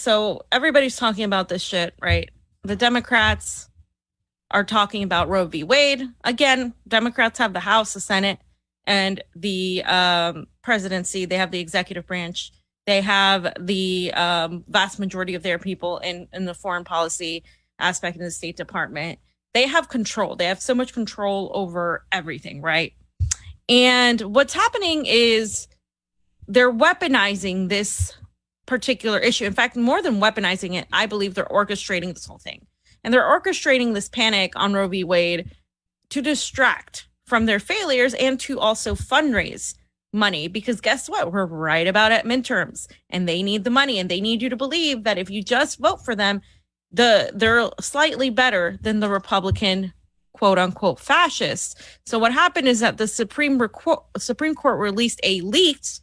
So everybody's talking about this shit, right? The Democrats are talking about Roe v. Wade. Again, Democrats have the House, the Senate, and the presidency. They have the executive branch. They have the vast majority of their people in the foreign policy aspect in the State Department. They have control. They have so much control over everything, right? And what's happening is they're weaponizing this particular issue. In fact, more than weaponizing it, I believe they're orchestrating this whole thing. And they're orchestrating this panic on Roe v. Wade to distract from their failures and to also fundraise money. Because guess what? We're right about at midterms and they need the money, and they need you to believe that if you just vote for them, they're slightly better than the Republican quote unquote fascists. So what happened is that the Supreme Court released a leaked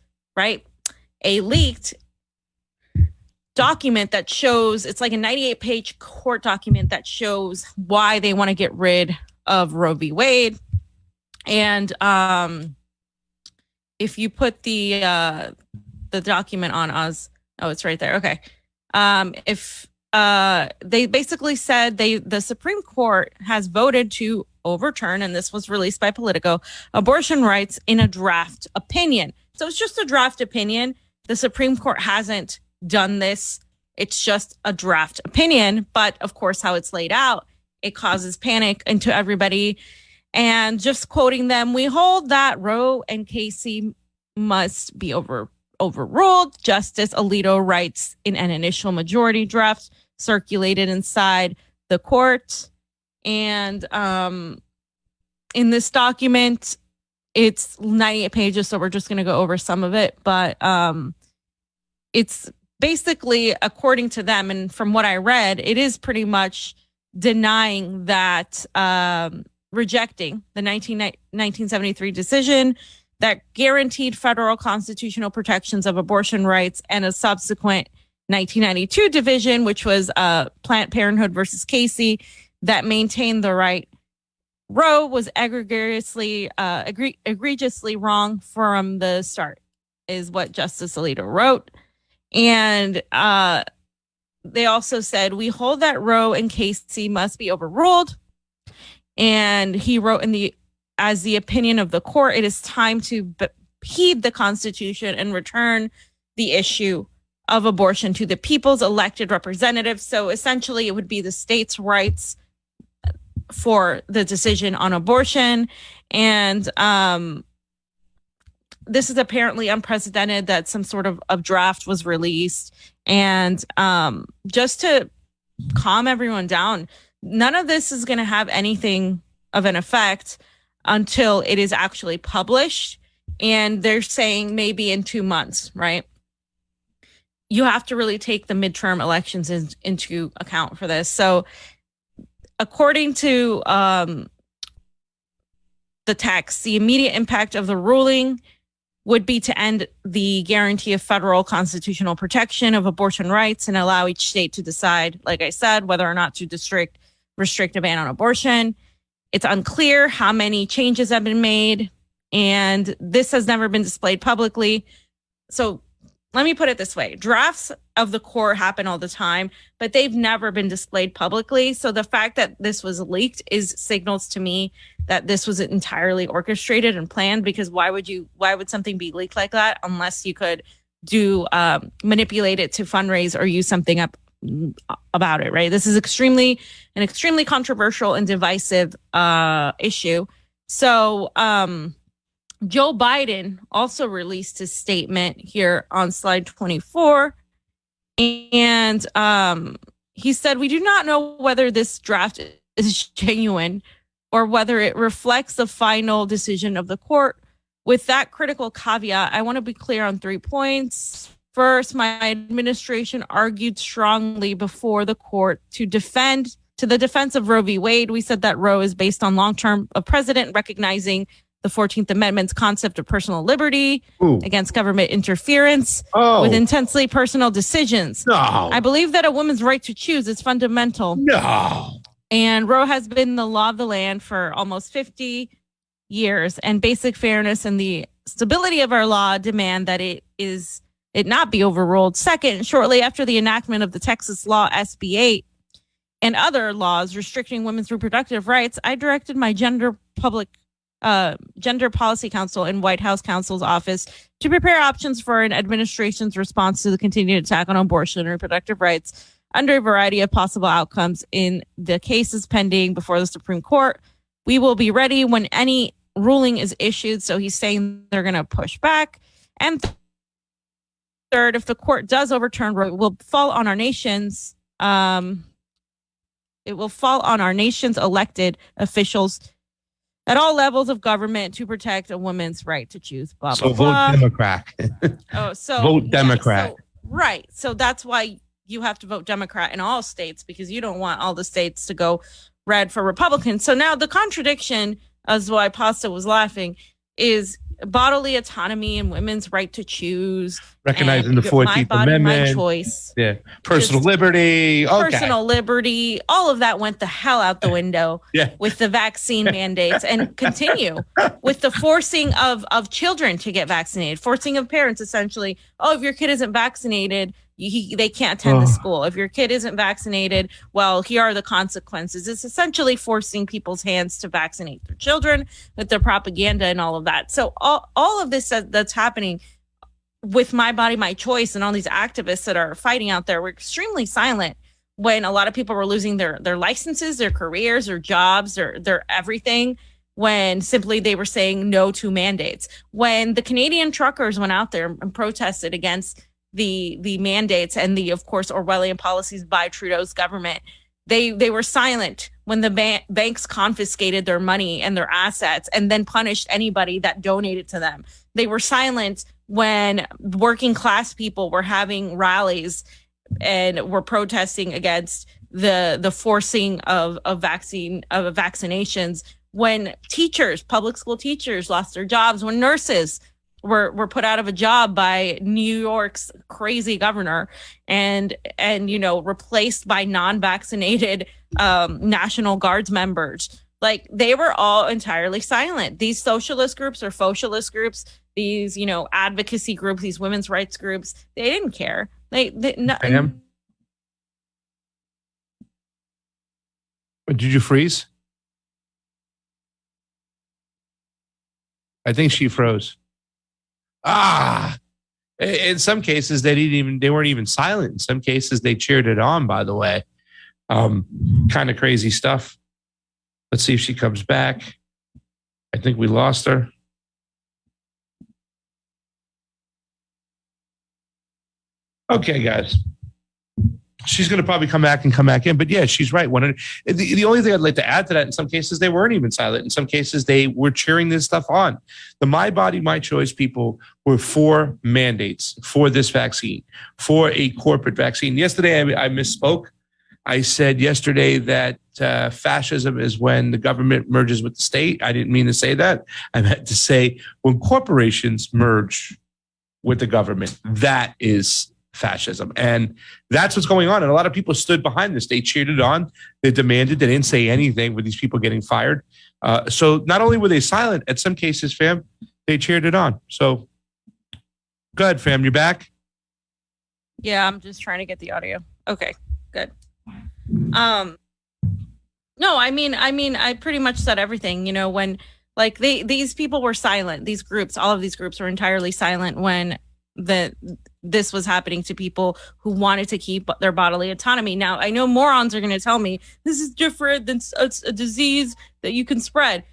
document that shows, it's like a 98-page court document that shows why they want to get rid of Roe v. Wade. And if you put the document on us, oh, it's right there. Okay. They basically said the Supreme Court has voted to overturn, and this was released by Politico, abortion rights in a draft opinion. So it's just a draft opinion. The Supreme Court hasn't done this. It's just a draft opinion. But of course, how it's laid out, it causes panic into everybody. And just quoting them, we hold that Roe and Casey must be overruled. Justice Alito writes in an initial majority draft circulated inside the court. And in this document, it's 98 pages, so we're just going to go over some of it. But it's basically, according to them, and from what I read, it is pretty much denying that, rejecting the 1973 decision that guaranteed federal constitutional protections of abortion rights, and a subsequent 1992 division, which was Planned Parenthood versus Casey, that maintained the right. Roe was egregiously wrong from the start, is what Justice Alito wrote. And they also said, we hold that Roe and Casey must be overruled. And he wrote as the opinion of the court, it is time to heed the Constitution and return the issue of abortion to the people's elected representatives. So essentially, it would be the states' rights for the decision on abortion. And this is apparently unprecedented that some sort of draft was released. And just to calm everyone down, none of this is going to have anything of an effect until it is actually published. And they're saying maybe in 2 months, right? You have to really take the midterm elections into account for this. So according to the text, the immediate impact of the ruling would be to end the guarantee of federal constitutional protection of abortion rights and allow each state to decide, like I said, whether or not to restrict a ban on abortion. It's unclear how many changes have been made, and this has never been displayed publicly. So let me put it this way. Drafts of the court happen all the time, but they've never been displayed publicly. So the fact that this was leaked signals to me that this was entirely orchestrated and planned, because why would something be leaked like that unless you could manipulate it to fundraise or use something up about it, right? This is an extremely controversial and divisive issue. So Joe Biden also released his statement here on slide 24. And he said, we do not know whether this draft is genuine or whether it reflects the final decision of the court. With that critical caveat, I want to be clear on 3 points. First, my administration argued strongly before the court to the defense of Roe v. Wade. We said that Roe is based on long-term precedent recognizing the 14th Amendment's concept of personal liberty against government interference with intensely personal decisions. No. I believe that a woman's right to choose is fundamental. No. And Roe has been the law of the land for almost 50 years, and basic fairness and the stability of our law demand that it it not be overruled. Second, shortly after the enactment of the Texas law SB 8 and other laws restricting women's reproductive rights, I directed my Gender Policy Council and White House counsel's office to prepare options for an administration's response to the continued attack on abortion and reproductive rights under a variety of possible outcomes in the cases pending before the Supreme Court. We will be ready when any ruling is issued. So he's saying they're going to push back. And third, if the court does overturn Roe, it will fall on our nation's elected officials at all levels of government to protect a woman's right to choose. Blah, blah, blah. Vote Democrat. Vote Democrat. So, right. So that's why you have to vote Democrat in all states, because you don't want all the states to go red for Republicans. So now the contradiction, as why Pasta was laughing, is bodily autonomy and women's right to choose, recognizing the 14th my body, Amendment, my choice, personal liberty, personal liberty, all of that went the hell out the window with the vaccine mandates, and continue with the forcing of children to get vaccinated, forcing of parents essentially. Oh, if your kid isn't vaccinated, they can't attend the school. If your kid isn't vaccinated, well, here are the consequences. It's essentially forcing people's hands to vaccinate their children with their propaganda and all of that. So all of this that's happening with My Body, My Choice and all these activists that are fighting out there were extremely silent when a lot of people were losing their licenses, their careers, their jobs, their everything, when simply they were saying no to mandates. When the Canadian truckers went out there and protested against the mandates and the, of course, Orwellian policies by Trudeau's government, they were silent when the banks confiscated their money and their assets and then punished anybody that donated to them. They were silent when working class people were having rallies and were protesting against the forcing of vaccinations, when teachers, public school teachers, lost their jobs, when nurses were put out of a job by New York's crazy governor and replaced by non-vaccinated National Guards members. Like, they were all entirely silent. These socialist groups or socialist groups, these advocacy groups, these women's rights groups, they didn't care. Did you freeze? I think she froze. In some cases they weren't even silent. In some cases they cheered it on, by the way. Kind of crazy stuff. Let's see if she comes back. I think we lost her. Okay, guys. She's going to probably come back in. But yeah, she's right. The only thing I'd like to add to that, in some cases, they weren't even silent. In some cases, they were cheering this stuff on. The My Body, My Choice people were for mandates, for this vaccine, for a corporate vaccine. Yesterday, I misspoke. I said yesterday that fascism is when the government merges with the state. I didn't mean to say that. I meant to say when corporations merge with the government, that is fascism. And that's what's going on. And a lot of people stood behind this. They cheered it on. They demanded. They didn't say anything with these people getting fired. So not only were they silent, at some cases, fam, they cheered it on. So good, fam. You're back? Yeah, I'm just trying to get the audio. Okay, good. No, I mean, I pretty much said everything, when like these people were silent. These groups, all of these groups were entirely silent when this was happening to people who wanted to keep their bodily autonomy. Now, I know morons are going to tell me this is different than a disease that you can spread.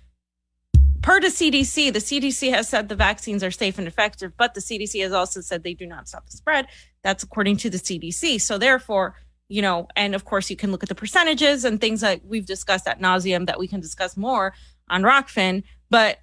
Per the CDC has said the vaccines are safe and effective, but the CDC has also said they do not stop the spread. That's according to the CDC. So therefore, and of course you can look at the percentages and things that we've discussed ad nauseum that we can discuss more on Rokfin, but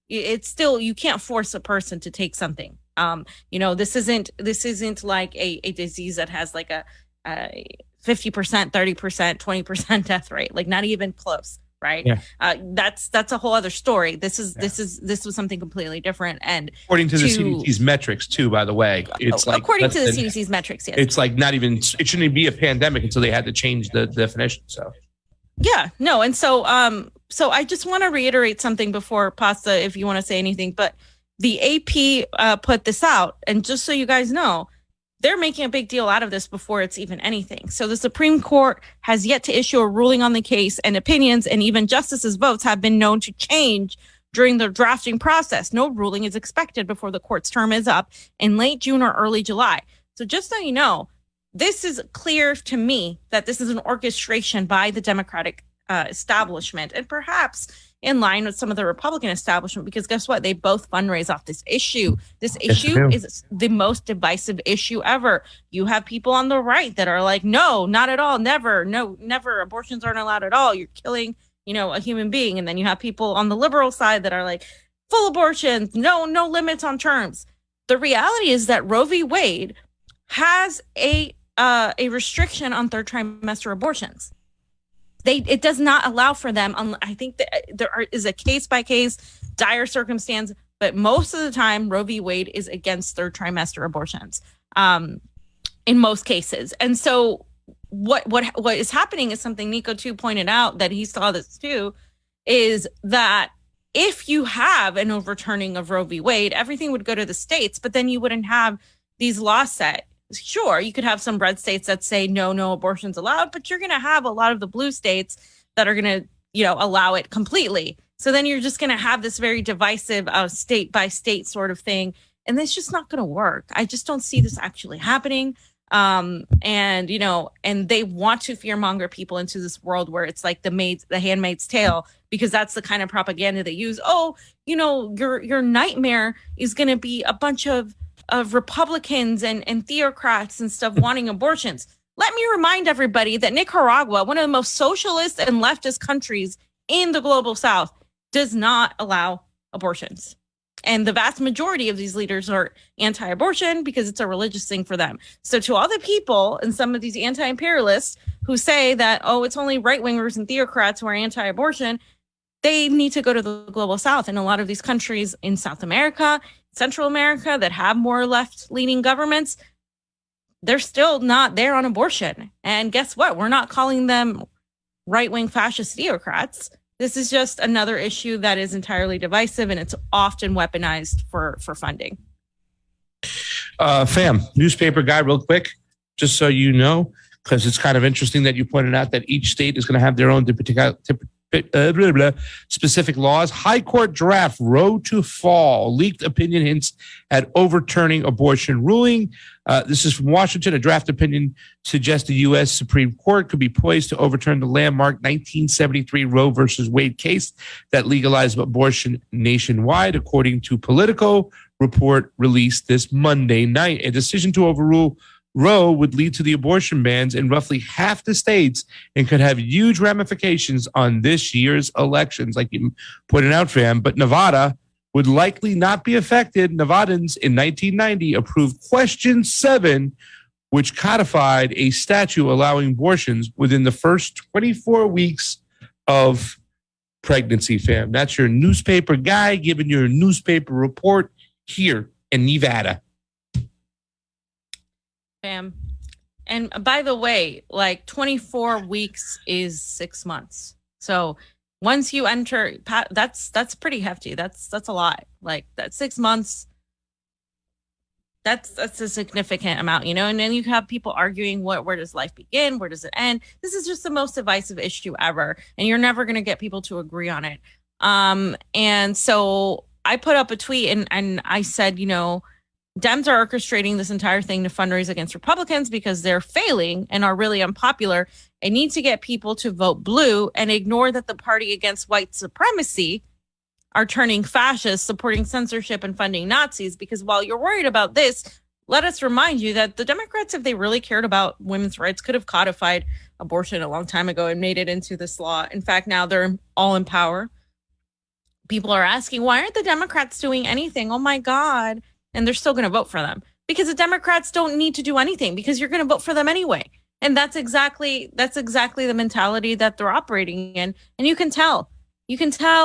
it's still, you can't force a person to take something. This isn't like a disease that has like a 50%, 30%, 20% death rate, like not even close. Right. Yeah. That's a whole other story. This was something completely different. And according to the CDC's metrics too, by the way, it's like, according to the CDC's metrics, yes. It's like not even, it shouldn't be a pandemic until they had to change the definition. So. Yeah, no. And so I just want to reiterate something before Pasta, if you want to say anything, but the AP put this out, and just so you guys know, they're making a big deal out of this before it's even anything. So the Supreme Court has yet to issue a ruling on the case, and opinions and even justices' votes have been known to change during the drafting process. No ruling is expected before the court's term is up in late June or early July. So just so you know, this is clear to me that this is an orchestration by the Democratic establishment, and perhaps in line with some of the Republican establishment, because guess what? They both fundraise off this issue. This issue is the most divisive issue ever. You have people on the right that are like, no, not at all, never, no, never, abortions aren't allowed at all. You're killing, a human being. And then you have people on the liberal side that are like, full abortions, no limits on terms. The reality is that Roe v. Wade has a restriction on third trimester abortions. It does not allow for them. I think that there is a case-by-case dire circumstance, but most of the time, Roe v. Wade is against third trimester abortions in most cases. And so what is happening is something Niko too pointed out, that he saw this too, is that if you have an overturning of Roe v. Wade, everything would go to the states, but then you wouldn't have these laws set. Sure, you could have some red states that say no abortion's allowed, but you're going to have a lot of the blue states that are going to, allow it completely. So then you're just going to have this very divisive state by state sort of thing. And it's just not going to work. I just don't see this actually happening. And they want to fearmonger people into this world where it's like the Handmaid's Tale, because that's the kind of propaganda they use. Oh, your nightmare is going to be a bunch of Republicans and theocrats and stuff wanting abortions. Let me remind everybody that Nicaragua, one of the most socialist and leftist countries in the global South, does not allow abortions. And the vast majority of these leaders are anti-abortion because it's a religious thing for them. So to all the people and some of these anti-imperialists who say that, it's only right-wingers and theocrats who are anti-abortion, they need to go to the global South. And a lot of these countries in South America, Central America, that have more left-leaning governments, they're still not there on abortion. And guess what? We're not calling them right-wing fascist theocrats. This is just another issue that is entirely divisive, and it's often weaponized for funding. Fam, newspaper guy, real quick, just so you know, because it's kind of interesting that you pointed out that each state is going to have their own specific laws. High Court draft Roe to fall. Leaked opinion hints at overturning abortion ruling. This is from Washington. A draft opinion suggests the U.S. Supreme Court could be poised to overturn the landmark 1973 Roe versus Wade case that legalized abortion nationwide, according to Politico report released this Monday night. A decision to overrule Roe would lead to the abortion bans in roughly half the states and could have huge ramifications on this year's elections, like you pointed out, fam. But Nevada would likely not be affected. Nevadans in 1990 approved Question 7, which codified a statute allowing abortions within the first 24 weeks of pregnancy, fam. That's your newspaper guy giving your newspaper report here in Nevada. Fam. And by the way, like 24 weeks is 6 months. So once you enter, that's pretty hefty. That's a lot. Like that's 6 months. That's a significant amount, and then you have people arguing where does life begin? Where does it end? This is just the most divisive issue ever. And you're never going to get people to agree on it. And so I put up a tweet and I said, Dems are orchestrating this entire thing to fundraise against Republicans because they're failing and are really unpopular and need to get people to vote blue and ignore that the party against white supremacy are turning fascist, supporting censorship and funding Nazis. Because while you're worried about this, let us remind you that the Democrats, if they really cared about women's rights, could have codified abortion a long time ago and made it into this law. In fact, now they're all in power. People are asking, why aren't the Democrats doing anything? Oh my God. And they're still going to vote for them because the Democrats don't need to do anything because you're going to vote for them anyway. And that's exactly the mentality that they're operating in. And you can tell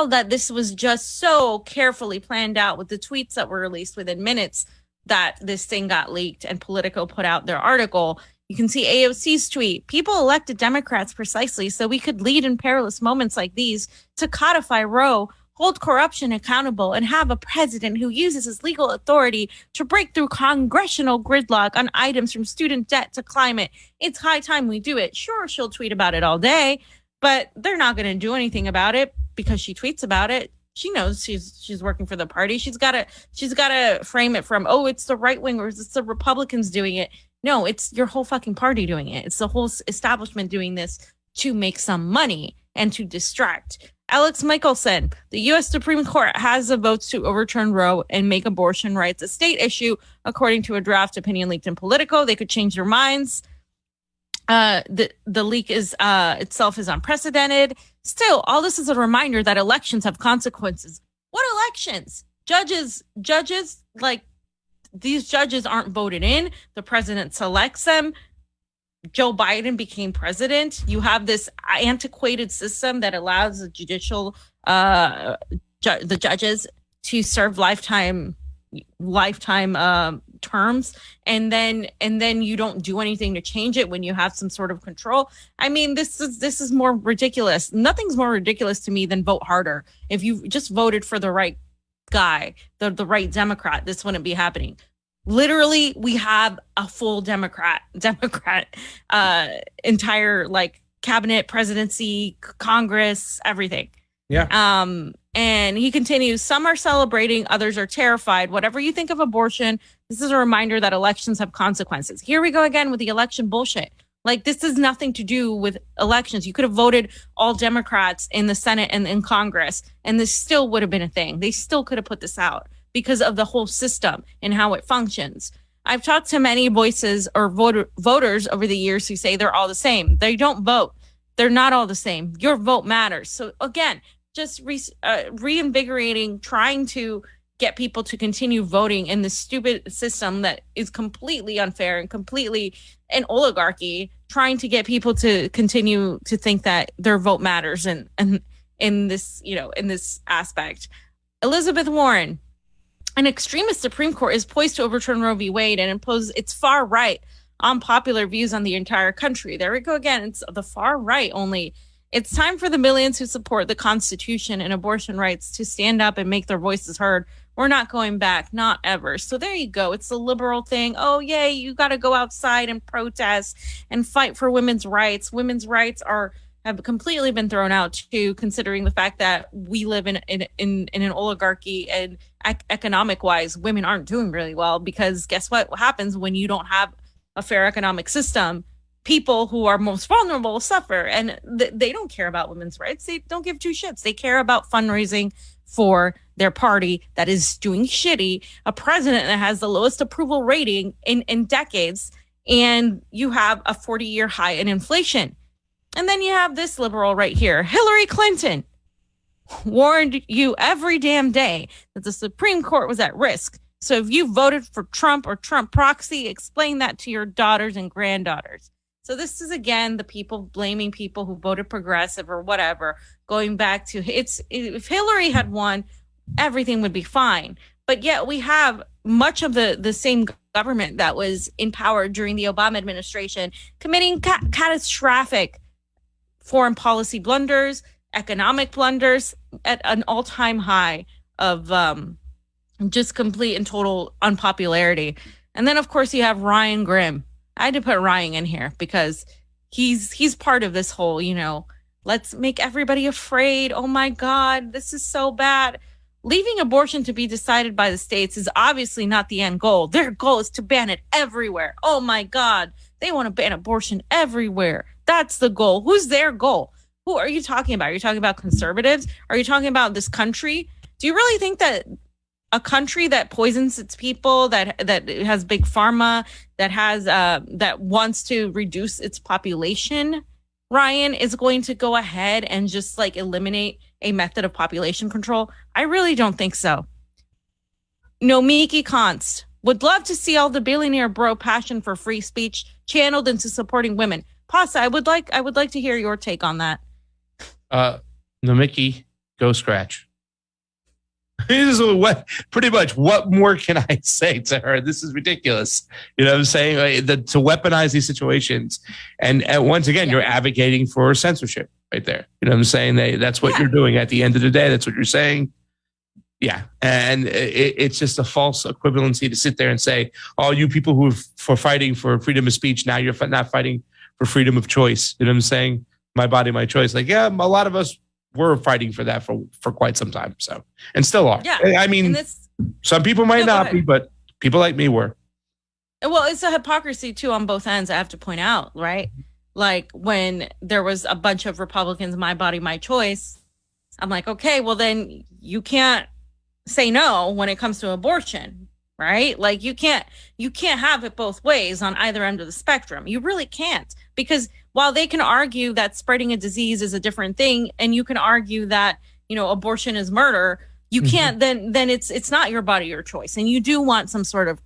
that this was just so carefully planned out with the tweets that were released within minutes that this thing got leaked and Politico put out their article. You can see AOC's tweet. People elected Democrats precisely so we could lead in perilous moments like these to codify Roe hold corruption accountable, and have a president who uses his legal authority to break through congressional gridlock on items from student debt to climate. It's high time we do it. Sure, she'll tweet about it all day, but they're not going to do anything about it because she tweets about it. She knows she's working for the party. She's got to frame it from, oh, it's the right wingers, it's the Republicans doing it. No, it's your whole fucking party doing it. It's the whole establishment doing this to make some money and to distract. Alex Michelson, the U.S. Supreme Court has the votes to overturn Roe and make abortion rights a state issue, according to a draft opinion leaked in Politico. They could change their minds. The leak is itself is unprecedented. Still, all this is a reminder that elections have consequences. What elections? Judges, like, these judges aren't voted in. The president selects them. Joe Biden became president. You have this antiquated system that allows the judicial, the judges to serve lifetime terms, and then you don't do anything to change it when you have some sort of control. I mean, this is more ridiculous. Nothing's more ridiculous to me than vote harder. If you just voted for the right guy, the right Democrat, this wouldn't be happening. Literally, we have a full Democrat entire, like, cabinet, presidency, Congress, everything. Yeah. And he continues, some are celebrating, others are terrified. Whatever you think of abortion, this is a reminder that elections have consequences. Here we go again with the election bullshit. Like, this has nothing to do with elections. You could have voted all Democrats in the Senate and in Congress, and this still would have been a thing. They still could have put this out because of the whole system and how it functions. I've talked to many voices or voters over the years who say they're all the same. They don't vote. They're not all the same. Your vote matters. So again, just reinvigorating, trying to get people to continue voting in this stupid system that is completely unfair and completely an oligarchy, trying to get people to continue to think that their vote matters and in this, in this aspect. Elizabeth Warren, an extremist Supreme Court is poised to overturn Roe v. Wade and impose its far right unpopular views on the entire country. There we go again. It's the far right only. It's time for the millions who support the Constitution and abortion rights to stand up and make their voices heard. We're not going back, not ever. So there you go. It's the liberal thing. Oh, yay, you got to go outside and protest and fight for women's rights. Women's rights have completely been thrown out too, considering the fact that we live in an oligarchy, and economic wise, women aren't doing really well, because guess what happens when you don't have a fair economic system? People who are most vulnerable suffer, and they don't care about women's rights. They don't give two shits. They care about fundraising for their party that is doing shitty, a president that has the lowest approval rating in decades, and you have a 40-year high in inflation. And then you have this liberal right here, Hillary Clinton, warned you every damn day that the Supreme Court was at risk. So if you voted for Trump or Trump proxy, explain that to your daughters and granddaughters. So this is, again, the people blaming people who voted progressive or whatever, going back to if Hillary had won, everything would be fine. But yet we have much of the same government that was in power during the Obama administration committing catastrophic foreign policy blunders, economic blunders at an all-time high of just complete and total unpopularity. And then, of course, you have Ryan Grimm. I had to put Ryan in here because he's part of this whole, let's make everybody afraid. Oh, my God, this is so bad. Leaving abortion to be decided by the states is obviously not the end goal. Their goal is to ban it everywhere. Oh, my God. They want to ban abortion everywhere. That's the goal. Who's their goal? Who are you talking about? Are you talking about conservatives? Are you talking about this country? Do you really think that a country that poisons its people, that has big pharma, that wants to reduce its population, Ryan, is going to go ahead and just eliminate a method of population control? I really don't think so. Nomiki Konst would love to see all the billionaire bro passion for free speech channeled into supporting women. Pasa, I would like to hear your take on that. Nomiki, go scratch. This is pretty much what more can I say to her? This is ridiculous. You know what I'm saying? Like, to weaponize these situations. And once again, you're advocating for censorship right there. You know what I'm saying? That's what you're doing at the end of the day. That's what you're saying. Yeah. And it's just a false equivalency to sit there and say, oh, you people who are for fighting for freedom of speech, now you're not fighting for freedom of choice. You know what I'm saying? My body, my choice. Like, yeah, a lot of us were fighting for that for quite some time. So, and still are. Yeah. I mean, some people might not be, but people like me were. Well, it's a hypocrisy too on both ends, I have to point out, right? Like when there was a bunch of Republicans, my body, my choice, I'm like, okay, well then you can't say no when it comes to abortion, right? Like you can't have it both ways on either end of the spectrum. You really can't, because while they can argue that spreading a disease is a different thing, and you can argue that, you know, abortion is murder, you can't, then it's not your body, your choice. And you do want some sort of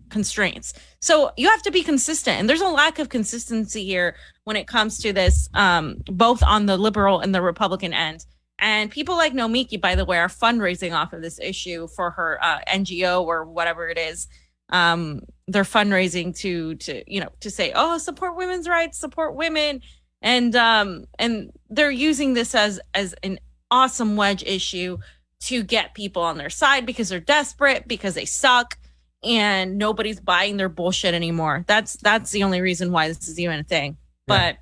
constraints. So you have to be consistent. And there's a lack of consistency here when it comes to this, both on the liberal and the Republican end. And people like Nomiki, by the way, are fundraising off of this issue for her NGO or whatever it is. They're fundraising to say, oh, support women's rights, support women. And they're using this as an awesome wedge issue to get people on their side because they're desperate, because they suck, and nobody's buying their bullshit anymore. That's the only reason why this is even a thing. But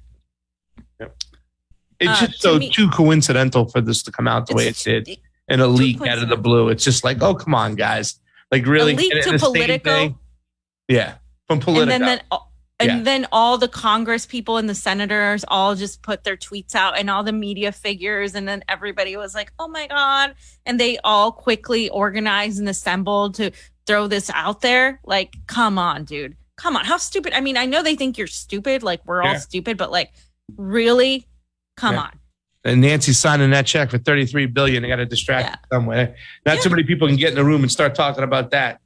it's just too coincidental for this to come out the way it did in a leak out of the blue. It's just like, oh, come on, guys. Like really, a leak to Politico. Yeah, from Politico. And then all the Congress people and the senators all just put their tweets out, and all the media figures, and then everybody was like, oh my God. And they all quickly organized and assembled to throw this out there. Like, come on, dude. Come on. How stupid. I mean, I know they think you're stupid. Like, we're all stupid, but like, really? Come on. And Nancy's signing that check for $33 billion. They got to distract it somewhere. Not too many people can get in the room and start talking about that.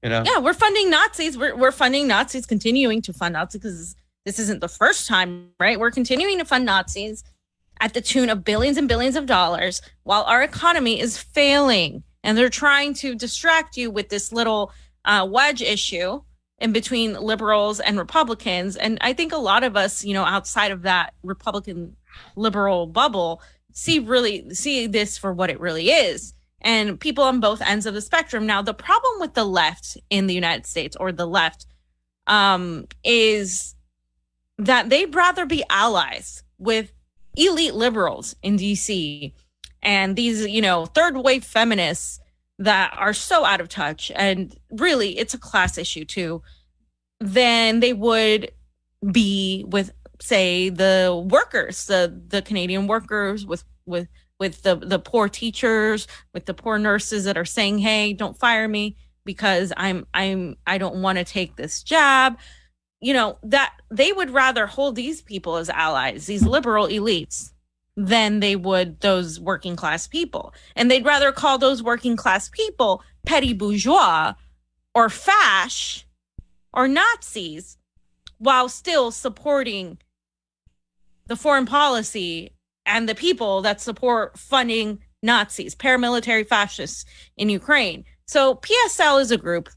You know? Yeah, we're funding Nazis. We're funding Nazis, continuing to fund Nazis, because this isn't the first time, right? We're continuing to fund Nazis at the tune of billions and billions of dollars while our economy is failing. And they're trying to distract you with this little wedge issue in between liberals and Republicans. And I think a lot of us, you know, outside of that Republican liberal bubble, see this for what it really is. And people on both ends of the spectrum. Now, the problem with the left in the United States, or the left, is that they'd rather be allies with elite liberals in DC and these, you know, third wave feminists that are so out of touch. And really, it's a class issue too, than they would be with, say, the workers, the Canadian workers, with the poor teachers, with the poor nurses that are saying, hey, don't fire me because I don't want to take this jab. You know, that they would rather hold these people as allies, these liberal elites, than they would those working class people. And they'd rather call those working class people petty bourgeois or fash or Nazis, while still supporting the foreign policy and the people that support funding Nazis, paramilitary fascists in Ukraine. So PSL is a group,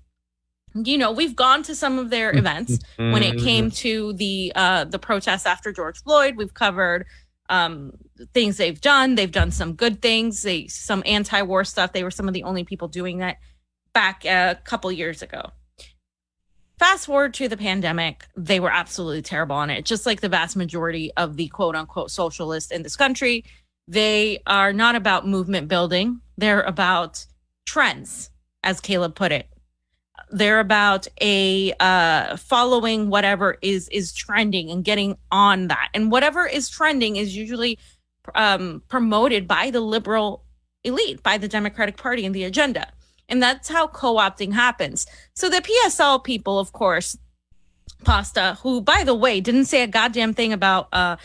you know, we've gone to some of their events when it came to the protests after George Floyd. We've covered things they've done. They've done some good things, some anti-war stuff. They were some of the only people doing that back a couple years ago. Fast forward to the pandemic, they were absolutely terrible on it. Just like the vast majority of the quote unquote socialists in this country, they are not about movement building. They're about trends, as Caleb put it. They're about following whatever is trending and getting on that. And whatever is trending is usually promoted by the liberal elite, by the Democratic Party and the agenda. And that's how co-opting happens. So the PSL people, of course, Pasta, who, by the way, didn't say a goddamn thing about a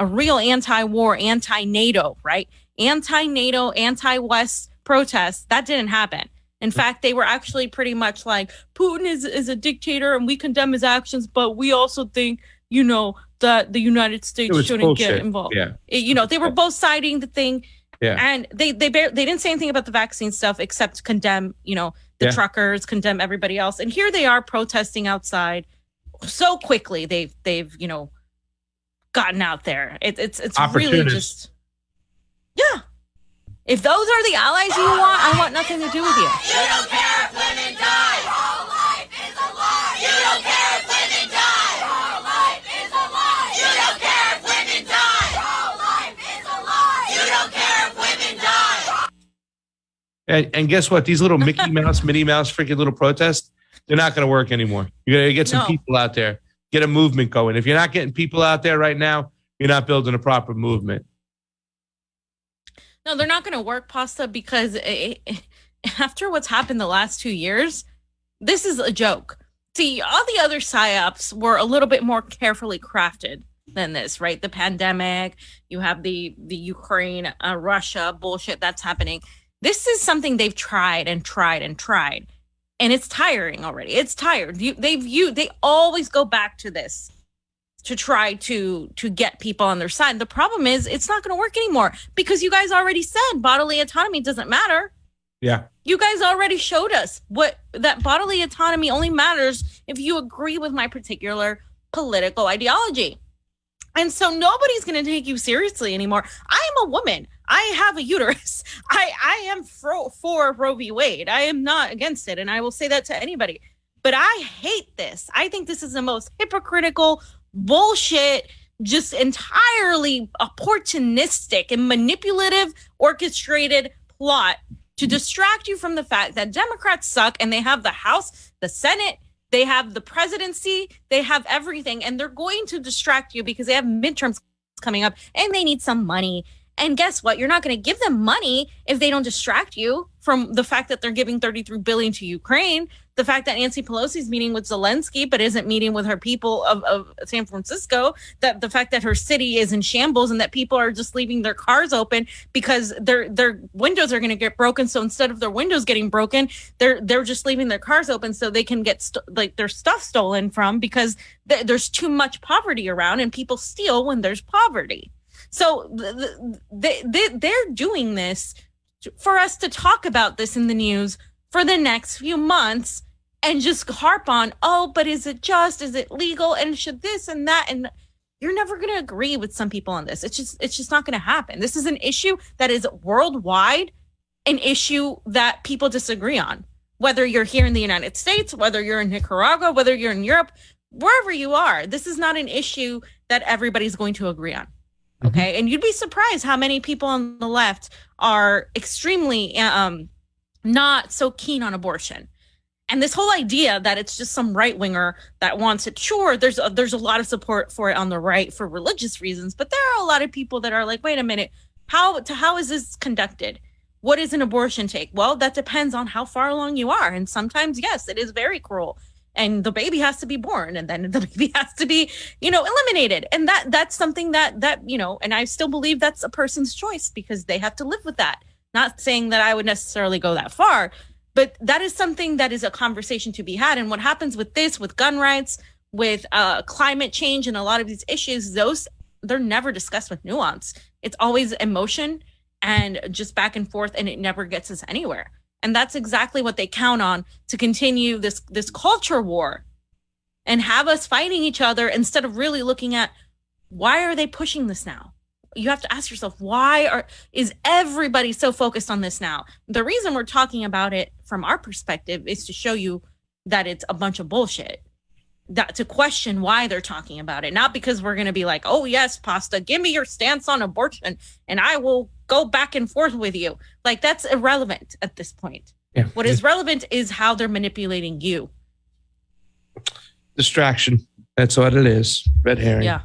real anti-war, anti-NATO, right? Anti-NATO, anti-West protests, that didn't happen. In fact, they were actually pretty much like, Putin is a dictator and we condemn his actions, but we also think, you know, that the United States shouldn't get involved. Yeah. You know, they were both citing the thing. Yeah. And they didn't say anything about the vaccine stuff except condemn, the truckers, condemn everybody else. And here they are protesting outside so quickly. They've gotten out there. It's really just, yeah. If those are the allies you want, I want nothing to do with you. You don't care if women die. Pro-life is a lie. You don't care if women die. Pro-life is a lie. You don't care if women die. Pro-life is a lie. You don't care if women die. And guess what? These little Mickey Mouse, Minnie Mouse, freaking little protests, they're not going to work anymore. You got to get some people out there, get a movement going. If you're not getting people out there right now, you're not building a proper movement. No, they're not going to work, Pasta, because after what's happened the last 2 years, this is a joke. See, all the other psyops were a little bit more carefully crafted than this, right? The pandemic, you have the Ukraine, Russia bullshit that's happening. This is something they've tried and tried and tried, and it's tiring already. It's tired. They always go back to this to try to get people on their side. The problem is it's not going to work anymore because you guys already said bodily autonomy doesn't matter. Yeah. You guys already showed us that bodily autonomy only matters if you agree with my particular political ideology. And so nobody's going to take you seriously anymore. I am a woman. I have a uterus. I am for Roe v. Wade. I am not against it. And I will say that to anybody. But I hate this. I think this is the most hypocritical bullshit, just entirely opportunistic and manipulative, orchestrated plot to distract you from the fact that Democrats suck and they have the House, the Senate, they have the presidency, they have everything, and they're going to distract you because they have midterms coming up and they need some money. And guess what? You're not going to give them money if they don't distract you from the fact that they're giving $33 billion to Ukraine, the fact that Nancy Pelosi's meeting with Zelensky but isn't meeting with her people of San Francisco, that the fact that her city is in shambles and that people are just leaving their cars open because their windows are going to get broken. So instead of their windows getting broken, they're just leaving their cars open so they can get their stuff stolen from because there's too much poverty around and people steal when there's poverty. So they're doing this for us to talk about this in the news for the next few months and just harp on, but is it just, is it legal, and should this and that, and you're never going to agree with some people on this. It's just not going to happen. This is an issue that is worldwide, an issue that people disagree on, whether you're here in the United States, whether you're in Nicaragua, whether you're in Europe, wherever you are. This is not an issue that everybody's going to agree on. Okay. And you'd be surprised how many people on the left are extremely not so keen on abortion. And this whole idea that it's just some right winger that wants it. Sure, there's a lot of support for it on the right for religious reasons, but there are a lot of people that are like, wait a minute, how is this conducted? What is an abortion take? Well, that depends on how far along you are. And sometimes, yes, it is very cruel. And the baby has to be born, and then the baby has to be, eliminated. And that's something that, and I still believe that's a person's choice because they have to live with that. Not saying that I would necessarily go that far, but that is something that is a conversation to be had. And what happens with this, with gun rights, with climate change, and a lot of these issues, they're never discussed with nuance. It's always emotion and just back and forth, and it never gets us anywhere. And that's exactly what they count on to continue this culture war and have us fighting each other instead of really looking at why are they pushing this now? You have to ask yourself, is everybody so focused on this now? The reason we're talking about it from our perspective is to show you that it's a bunch of bullshit, that to question why they're talking about it, not because we're going to be like, oh yes, Pasta, give me your stance on abortion and I will go back and forth with you. Like, that's irrelevant at this point. Yeah. What is relevant is how they're manipulating you. Distraction. That's what it is. Red herring. Yeah.